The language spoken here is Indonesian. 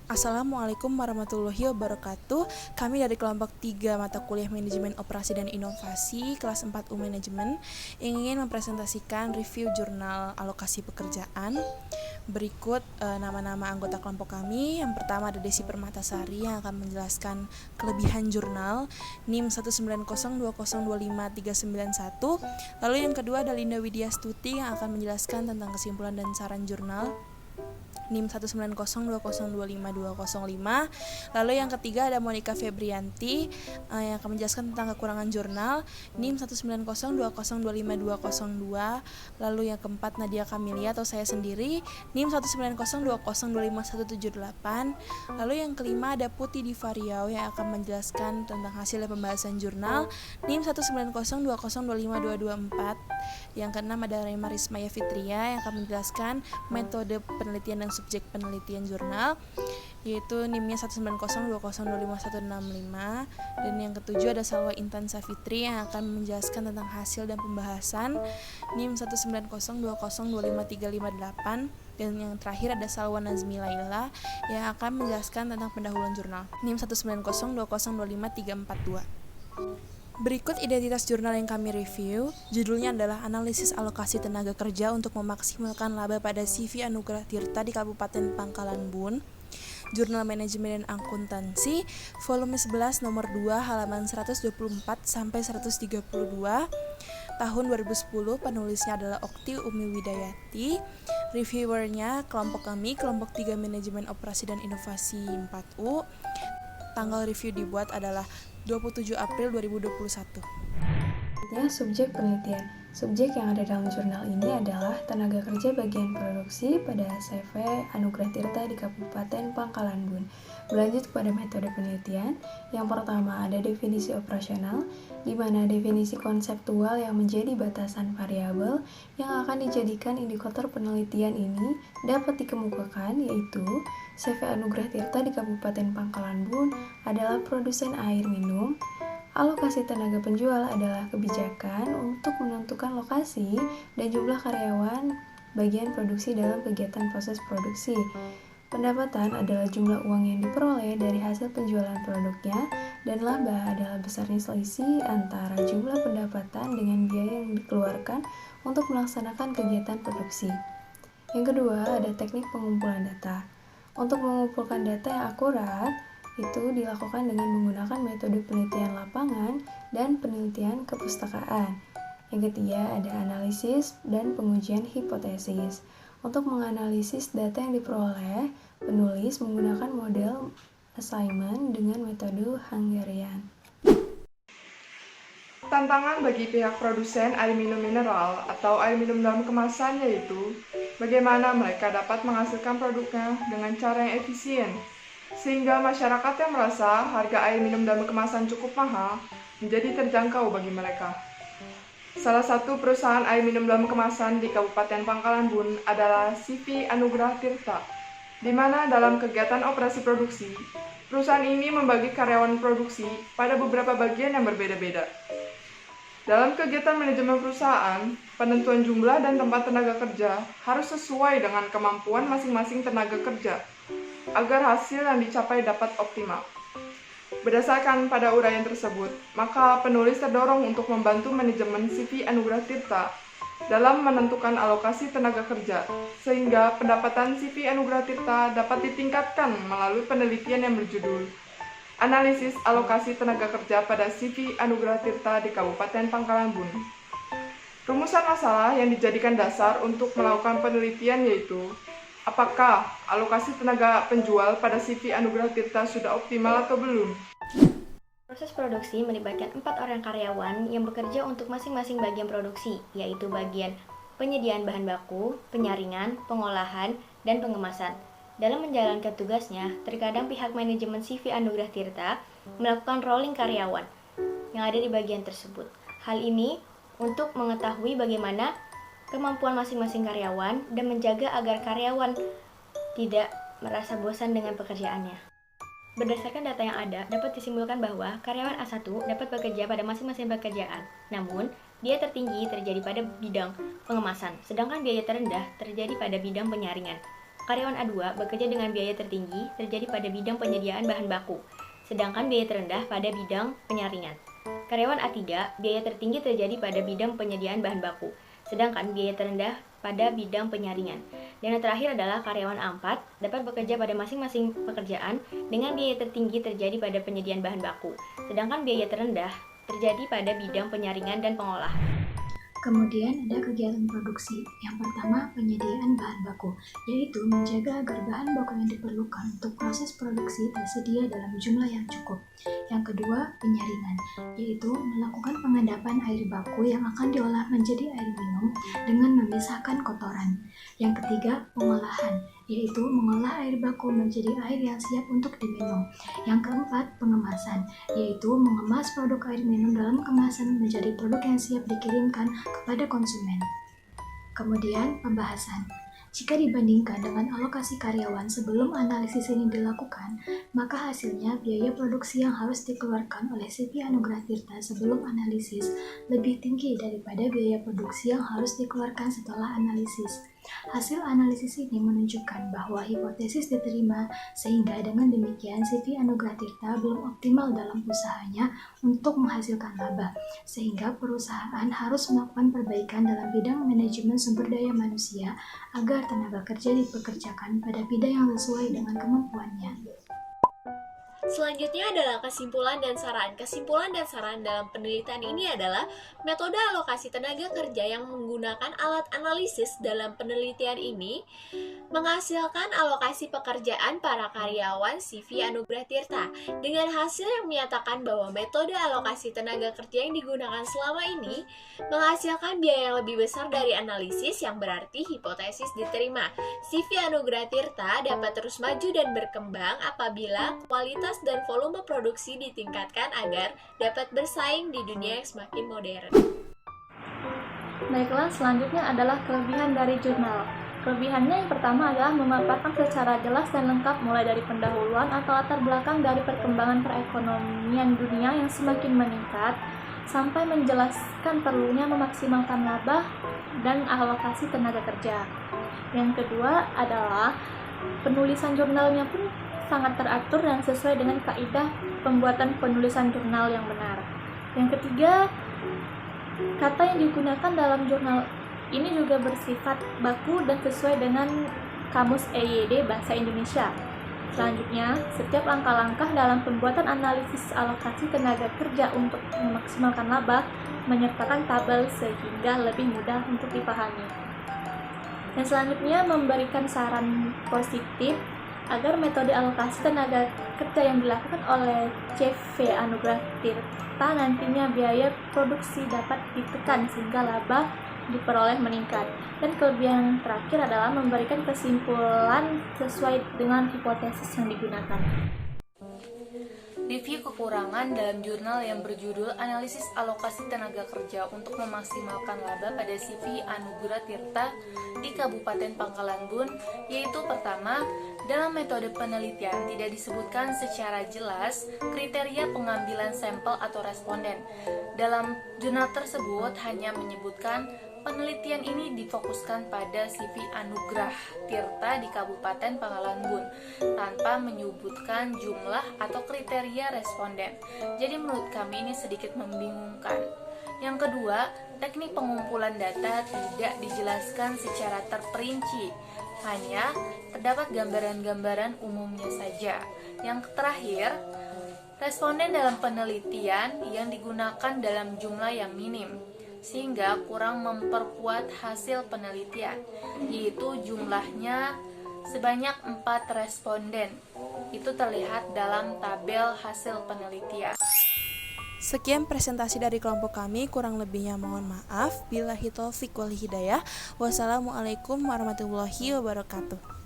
Assalamualaikum warahmatullahi wabarakatuh. Kami dari kelompok 3 mata kuliah Manajemen Operasi dan Inovasi kelas 4 U Manajemen ingin mempresentasikan review jurnal alokasi pekerjaan. Berikut nama-nama anggota kelompok kami. Yang pertama ada Desi Permatasari yang akan menjelaskan kelebihan jurnal NIM 190202531. Lalu yang kedua ada Linda Widya Stuti yang akan menjelaskan tentang kesimpulan dan saran jurnal NIM 190202525. Lalu yang ketiga ada Monica Febrianti yang akan menjelaskan tentang kekurangan jurnal NIM 190202522. Lalu yang keempat Nadia Kamilia atau saya sendiri NIM 19020251178. Lalu yang kelima ada Putih Divariau yang akan menjelaskan tentang hasil pembahasan jurnal NIM 19020252224. Yang keenam ada Rema Rismaya Fitria yang akan menjelaskan metode penelitian dan subjek penelitian jurnal, yaitu NIM-nya 19020251165. Dan yang ketujuh ada Salwa Intan Safitri yang akan menjelaskan tentang hasil dan pembahasan NIM 19020253558. Dan yang terakhir ada Salwa Nazmi Laila yang akan menjelaskan tentang pendahuluan jurnal NIM 19020253342. Berikut identitas jurnal yang kami review. Judulnya adalah Analisis Alokasi Tenaga Kerja untuk Memaksimalkan Laba pada CV Anugrah Tirta di Kabupaten Pangkalan Bun. Jurnal Manajemen dan Akuntansi, volume 11 nomor 2 halaman 124 sampai 132. Tahun 2010, penulisnya adalah Okti Umi Widayati. Reviewernya kelompok kami, kelompok 3 Manajemen Operasi dan Inovasi 4U. Tanggal review dibuat adalah 27 April 2021. Subjek penelitian. Subjek yang ada dalam jurnal ini adalah tenaga kerja bagian produksi pada CV Anugrah Tirta di Kabupaten Pangkalan Bun. Berlanjut kepada metode penelitian. Yang pertama ada definisi operasional, di mana definisi konseptual yang menjadi batasan variabel yang akan dijadikan indikator penelitian ini dapat dikemukakan, yaitu CV Anugrah Tirta di Kabupaten Pangkalan Bun adalah produsen air minum. Alokasi tenaga penjual adalah kebijakan untuk menentukan lokasi dan jumlah karyawan bagian produksi dalam kegiatan proses produksi. Pendapatan adalah jumlah uang yang diperoleh dari hasil penjualan produknya, dan laba adalah besarnya selisih antara jumlah pendapatan dengan biaya yang dikeluarkan untuk melaksanakan kegiatan produksi. Yang kedua, ada teknik pengumpulan data. Untuk mengumpulkan data yang akurat, itu dilakukan dengan menggunakan metode penelitian lapangan dan penelitian kepustakaan. Yang ketiga ada analisis dan pengujian hipotesis. Untuk menganalisis data yang diperoleh, penulis menggunakan model assignment dengan metode Hungarian. Tantangan bagi pihak produsen air minum mineral atau air minum dalam kemasan yaitu bagaimana mereka dapat menghasilkan produknya dengan cara yang efisien, sehingga masyarakat yang merasa harga air minum dalam kemasan cukup mahal menjadi terjangkau bagi mereka. Salah satu perusahaan air minum dalam kemasan di Kabupaten Pangkalan Bun adalah CV Anugrah Tirta, di mana dalam kegiatan operasi produksi, perusahaan ini membagi karyawan produksi pada beberapa bagian yang berbeda-beda. Dalam kegiatan manajemen perusahaan, penentuan jumlah dan tempat tenaga kerja harus sesuai dengan kemampuan masing-masing tenaga kerja, agar hasil yang dicapai dapat optimal. Berdasarkan pada uraian tersebut, maka penulis terdorong untuk membantu manajemen CV Anugrah Tirta dalam menentukan alokasi tenaga kerja, sehingga pendapatan CV Anugrah Tirta dapat ditingkatkan melalui penelitian yang berjudul Analisis Alokasi Tenaga Kerja pada CV Anugrah Tirta di Kabupaten Pangkalan Bun. Rumusan masalah yang dijadikan dasar untuk melakukan penelitian yaitu apakah alokasi tenaga penjual pada CV Anugrah Tirta sudah optimal atau belum? Proses produksi melibatkan 4 orang karyawan yang bekerja untuk masing-masing bagian produksi, yaitu bagian penyediaan bahan baku, penyaringan, pengolahan, dan pengemasan. Dalam menjalankan tugasnya, terkadang pihak manajemen CV Anugrah Tirta melakukan rolling karyawan yang ada di bagian tersebut. Hal ini untuk mengetahui bagaimana kemampuan masing-masing karyawan dan menjaga agar karyawan tidak merasa bosan dengan pekerjaannya. Berdasarkan data yang ada, dapat disimpulkan bahwa karyawan A1 dapat bekerja pada masing-masing pekerjaan. Namun, biaya tertinggi terjadi pada bidang pengemasan, sedangkan biaya terendah terjadi pada bidang penyaringan. Karyawan A2 bekerja dengan biaya tertinggi terjadi pada bidang penyediaan bahan baku, sedangkan biaya terendah pada bidang penyaringan. Karyawan A3, biaya tertinggi terjadi pada bidang penyediaan bahan baku, sedangkan biaya terendah pada bidang penyaringan. Dan yang terakhir adalah karyawan A4 dapat bekerja pada masing-masing pekerjaan dengan biaya tertinggi terjadi pada penyediaan bahan baku, sedangkan biaya terendah terjadi pada bidang penyaringan dan pengolahan. Kemudian ada kegiatan produksi. Yang pertama, penyediaan bahan baku, yaitu menjaga agar bahan baku yang diperlukan untuk proses produksi tersedia dalam jumlah yang cukup. Yang kedua, penyaringan, yaitu melakukan pengendapan air baku yang akan diolah menjadi air minum dengan memisahkan kotoran. Yang ketiga, pengolahan, yaitu mengolah air baku menjadi air yang siap untuk diminum. Yang keempat, pengemasan, yaitu mengemas produk air minum dalam kemasan menjadi produk yang siap dikirimkan kepada konsumen. Kemudian, pembahasan. Jika dibandingkan dengan alokasi karyawan sebelum analisis ini dilakukan, maka hasilnya biaya produksi yang harus dikeluarkan oleh CV Anugrah Tirta sebelum analisis lebih tinggi daripada biaya produksi yang harus dikeluarkan setelah analisis. Hasil analisis ini menunjukkan bahwa hipotesis diterima, sehingga dengan demikian CV Anugrah Tirta belum optimal dalam usahanya untuk menghasilkan laba, sehingga perusahaan harus melakukan perbaikan dalam bidang manajemen sumber daya manusia agar tenaga kerja dipekerjakan pada bidang yang sesuai dengan kemampuannya. Selanjutnya adalah kesimpulan dan saran. Kesimpulan dan saran dalam penelitian ini adalah metode alokasi tenaga kerja yang menggunakan alat analisis dalam penelitian ini menghasilkan alokasi pekerjaan para karyawan CV Anugrah Tirta dengan hasil yang menyatakan bahwa metode alokasi tenaga kerja yang digunakan selama ini menghasilkan biaya yang lebih besar dari analisis, yang berarti hipotesis diterima. CV Anugrah Tirta dapat terus maju dan berkembang apabila kualitas dan volume produksi ditingkatkan agar dapat bersaing di dunia yang semakin modern. Baiklah, selanjutnya adalah kelebihan dari jurnal. Kelebihannya yang pertama adalah memaparkan secara jelas dan lengkap mulai dari pendahuluan atau latar belakang dari perkembangan perekonomian dunia yang semakin meningkat, sampai menjelaskan perlunya memaksimalkan laba dan alokasi tenaga kerja. Yang kedua adalah penulisan jurnalnya pun sangat teratur dan sesuai dengan kaidah pembuatan penulisan jurnal yang benar. Yang ketiga, kata yang digunakan dalam jurnal ini juga bersifat baku dan sesuai dengan Kamus EYD Bahasa Indonesia. Selanjutnya, setiap langkah-langkah dalam pembuatan analisis alokasi tenaga kerja untuk memaksimalkan laba menyertakan tabel sehingga lebih mudah untuk dipahami. Dan selanjutnya, memberikan saran positif agar metode alokasi tenaga kerja yang dilakukan oleh CV Anugrah Tirta nantinya biaya produksi dapat ditekan sehingga laba diperoleh meningkat. Dan kelebihan terakhir adalah memberikan kesimpulan sesuai dengan hipotesis yang digunakan. Review kekurangan dalam jurnal yang berjudul Analisis Alokasi Tenaga Kerja untuk Memaksimalkan Laba pada CV Anugrah Tirta di Kabupaten Pangkalan Bun, yaitu pertama, dalam metode penelitian tidak disebutkan secara jelas kriteria pengambilan sampel atau responden. Dalam jurnal tersebut hanya menyebutkan penelitian ini difokuskan pada CV Anugrah Tirta di Kabupaten Pangkalan Bun tanpa menyebutkan jumlah atau kriteria responden. Jadi menurut kami ini sedikit membingungkan. Yang kedua, teknik pengumpulan data tidak dijelaskan secara terperinci. Hanya terdapat gambaran-gambaran umumnya saja. Yang terakhir, responden dalam penelitian yang digunakan dalam jumlah yang minim, sehingga kurang memperkuat hasil penelitian, yaitu jumlahnya sebanyak 4 responden. Itu terlihat dalam tabel hasil penelitian. Sekian presentasi dari kelompok kami, kurang lebihnya mohon maaf. Billahi taufik wal hidayah. Wassalamualaikum warahmatullahi wabarakatuh.